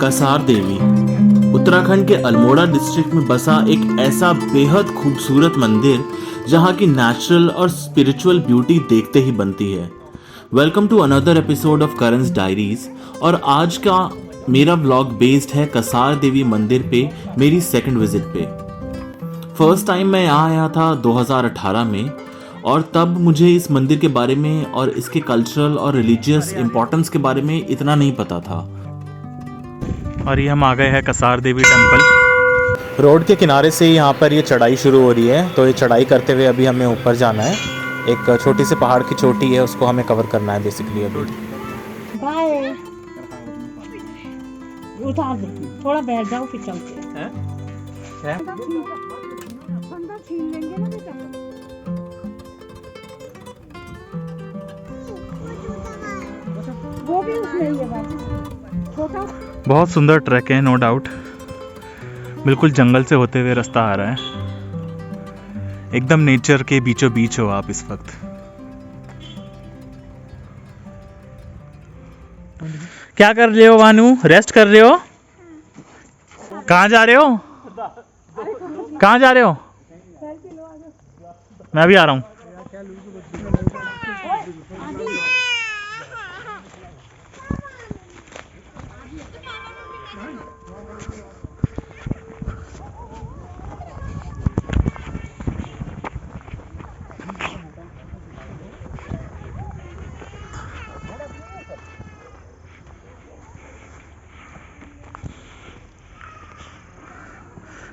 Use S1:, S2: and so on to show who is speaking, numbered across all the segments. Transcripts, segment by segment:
S1: कसार देवी उत्तराखंड के अल्मोड़ा डिस्ट्रिक्ट में बसा एक ऐसा बेहद खूबसूरत मंदिर जहां की नेचुरल और स्पिरिचुअल ब्यूटी देखते ही बनती है। Welcome to another episode of Karan's diaries. और आज का मेरा व्लॉग बेस्ड है कसार देवी मंदिर पे मेरी सेकंड विजिट पे। फर्स्ट टाइम मैं यहाँ आया था 2018 में, और तब मुझे इस मंदिर के बारे में और इसके कल्चरल और रिलीजियस इम्पोर्टेंस के बारे में इतना नहीं पता था।
S2: और ये हम आ गए हैं कसार देवी टेम्पल।
S3: रोड के किनारे से ही यहाँ पर ये चढ़ाई शुरू हो रही है, तो ये चढ़ाई करते हुए अभी हमें ऊपर जाना है। एक छोटी सी पहाड़ की चोटी है, उसको हमें कवर करना है बेसिकली अभी।
S4: बाय उतार दो, थोड़ा बैठ जाओ फिर चलते हैं। छीन लेंगे ना बेटा। वो भी उसमें ही है बात छोटा।
S2: बहुत सुंदर ट्रैक है, नो डाउट। बिल्कुल जंगल से होते हुए रास्ता आ रहा है। एकदम नेचर के बीचों बीच हो आप इस वक्त। क्या कर रहे हो भानु? रेस्ट कर रहे हो? कहाँ जा रहे हो? कहाँ जा रहे हो? मैं अभी आ रहा हूँ।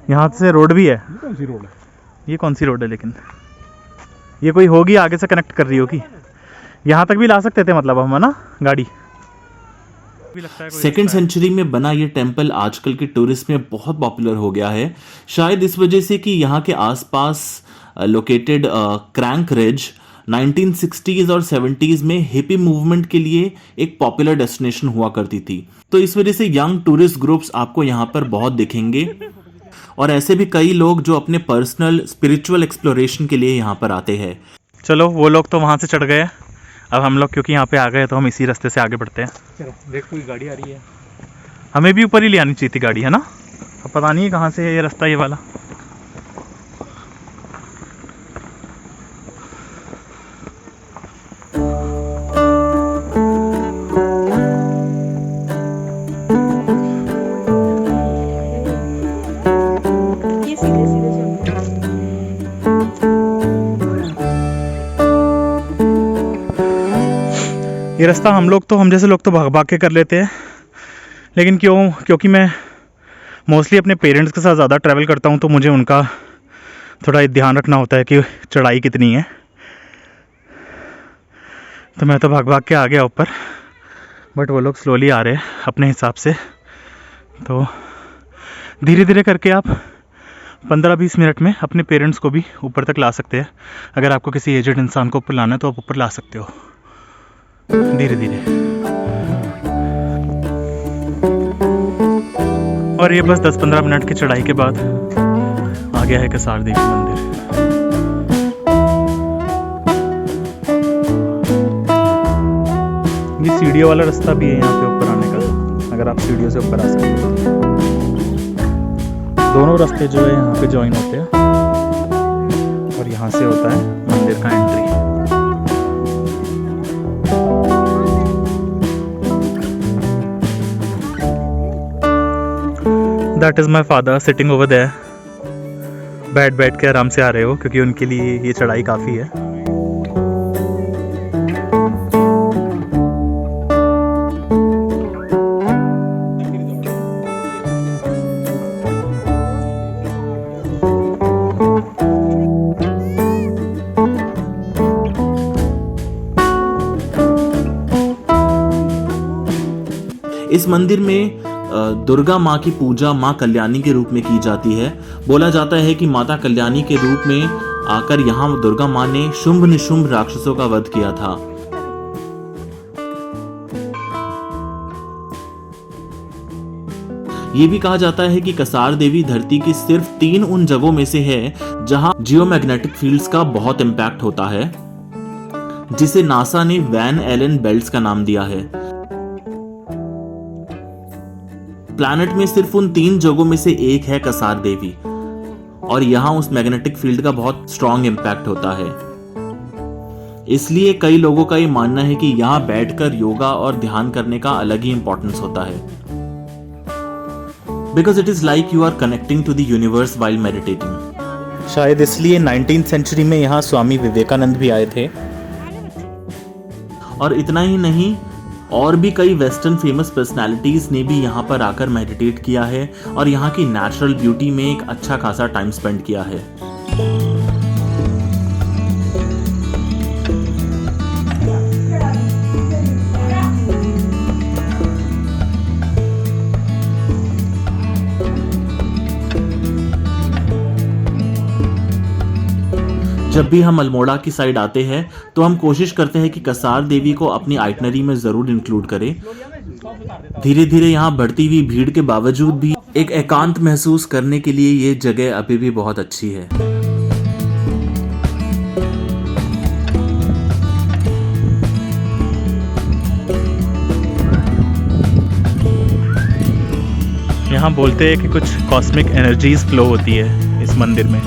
S2: यहाँ से रोड भी है।
S3: कौन सी रोड है?
S2: ये कौन सी रोड है? लेकिन ये कोई होगी आगे से कनेक्ट कर रही होगी। यहाँ तक भी ला सकते थे मतलब हम, है ना, गाड़ी।
S1: सेकेंड सेंचुरी में बना ये टेम्पल आजकल के टूरिस्ट में बहुत पॉपुलर हो गया है, शायद इस वजह से कि यहाँ के आसपास लोकेटेड क्रैंक रिज 1960s और 70s में हिपी मूवमेंट के लिए एक पॉपुलर डेस्टिनेशन हुआ करती थी। तो इस वजह से यंग टूरिस्ट ग्रुप्स आपको यहाँ पर बहुत दिखेंगे, और ऐसे भी कई लोग जो अपने पर्सनल स्पिरिचुअल एक्सप्लोरेशन के लिए यहाँ पर आते हैं।
S2: चलो, वो लोग तो वहाँ से चढ़ गए, अब हम लोग क्योंकि यहाँ पे आ गए तो हम इसी रास्ते से आगे बढ़ते हैं।
S3: चलो देख, कोई गाड़ी आ रही है।
S2: हमें भी ऊपर ही ले आनी चाहिए थी गाड़ी, है ना? अब पता नहीं है कहाँ से है ये रास्ता, ये वाला।
S4: ये सीधे सीधे चलते हैं।
S2: ये रास्ता हम जैसे लोग तो भाग भाग के कर लेते हैं, लेकिन क्योंकि मैं मोस्टली अपने पेरेंट्स के साथ ज़्यादा ट्रैवल करता हूँ, तो मुझे उनका थोड़ा ध्यान रखना होता है कि चढ़ाई कितनी है। तो मैं तो भाग भाग के आ गया ऊपर, बट वो लोग स्लोली आ रहे हैं अपने हिसाब से। तो धीरे धीरे करके आप 15-20 मिनट में अपने पेरेंट्स को भी ऊपर तक ला सकते हैं। अगर आपको किसी एजेड इंसान को ऊपर लाना है तो आप ऊपर ला सकते हो धीरे धीरे। और ये बस 10-15 मिनट की चढ़ाई के बाद आ गया है कसार देवी मंदिर। ये सीढ़ियों वाला रास्ता भी है यहाँ पे ऊपर आने का, अगर आप सीढ़ियों से ऊपर आ सकते हो। दोनों रास्ते जो है यहाँ पे ज्वाइन होते हैं, और यहाँ से होता है मंदिर का entry. That is my father sitting over there. बैठ के आराम से आ रहे हो, क्योंकि उनके लिए ये चढ़ाई काफ़ी है।
S1: इस मंदिर में दुर्गा माँ की पूजा माँ कल्याणी के रूप में की जाती है। बोला जाता है कि माता कल्याणी के रूप में आकर यहाँ दुर्गा माँ ने शुंभ निशुंभ राक्षसों का वध किया था। ये भी कहा जाता है कि कसार देवी धरती की सिर्फ 3 उन जगहों में से है जहां जियोमैग्नेटिक फील्ड्स का बहुत इम्पैक्ट होता है, जिसे नासा ने वैन एलन बेल्ट्स का नाम दिया है। प्लैनेट में सिर्फ उन 3 जगहों में से एक है कसार देवी, और यहाँ उस मैग्नेटिक फील्ड का बहुत स्ट्रॉन्ग इम्पैक्ट होता है। इसलिए कई लोगों का ये मानना है कि यहाँ बैठकर योगा और ध्यान करने का अलग ही इंपॉर्टेंस होता है, because it is like you are connecting to the universe while meditating.
S3: शायद इसलिए 19th सेंचुरी में यहाँ स्वामी विवेकानंद भी आए थे।
S1: और इतना ही नहीं, और भी कई वेस्टर्न फेमस पर्सनालिटीज ने भी यहाँ पर आकर मेडिटेट किया है और यहाँ की नेचुरल ब्यूटी में एक अच्छा खासा टाइम स्पेंड किया है। जब भी हम अल्मोड़ा की साइड आते हैं तो हम कोशिश करते हैं कि कसार देवी को अपनी आइटनरी में जरूर इंक्लूड करें। धीरे धीरे यहाँ बढ़ती हुई भीड़ के बावजूद भी एक एकांत महसूस करने के लिए ये जगह अभी भी बहुत अच्छी है।
S2: यहाँ बोलते हैं कि कुछ कॉस्मिक एनर्जीज फ्लो होती है इस मंदिर में,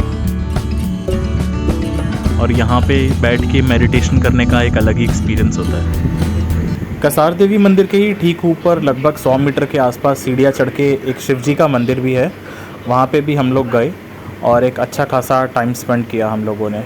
S2: और यहाँ पे बैठ के मेडिटेशन करने का एक अलग ही एक्सपीरियंस होता है।
S3: कसार देवी मंदिर के ही ठीक ऊपर लगभग 100 मीटर के आसपास सीढ़ियाँ चढ़ के एक शिव जी का मंदिर भी है। वहाँ पे भी हम लोग गए और एक अच्छा खासा टाइम स्पेंड किया हम लोगों ने।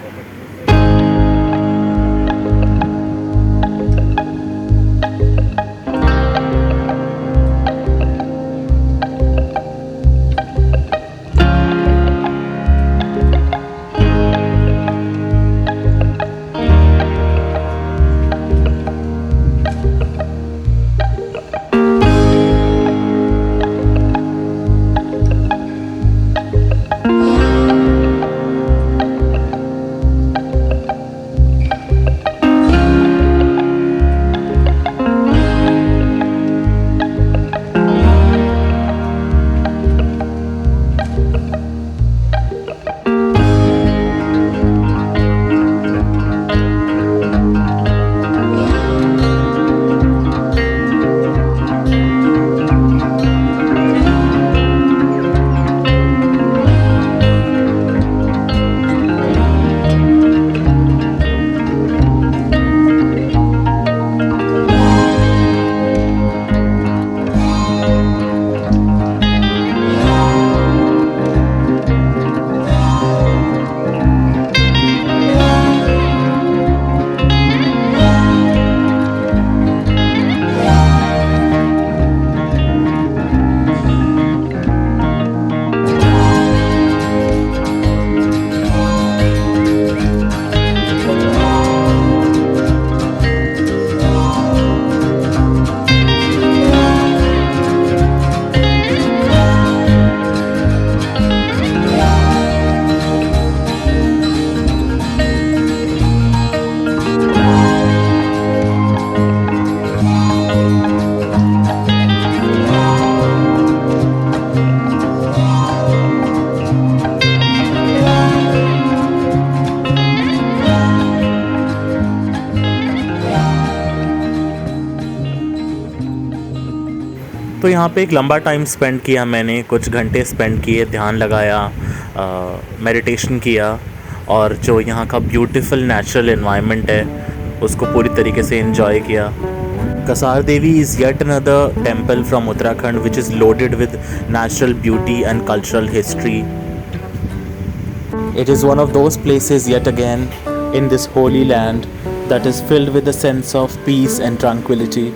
S3: तो यहाँ पे एक लंबा टाइम स्पेंड किया मैंने, कुछ घंटे स्पेंड किए, ध्यान लगाया, मेडिटेशन किया, और जो यहाँ का ब्यूटीफुल नेचुरल एनवायरनमेंट है उसको पूरी तरीके से एंजॉय किया। Kasar Devi is yet another temple from Uttarakhand which is loaded with natural beauty and cultural history. It is one of those places yet again in this holy land that is filled with a sense of peace and tranquility.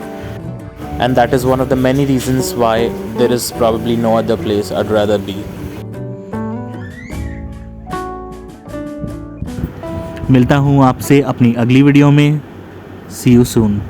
S3: And that is one of the many reasons why there is probably no other place I'd rather be.
S1: मिलता हूँ आपसे अपनी अगली video में। See you soon.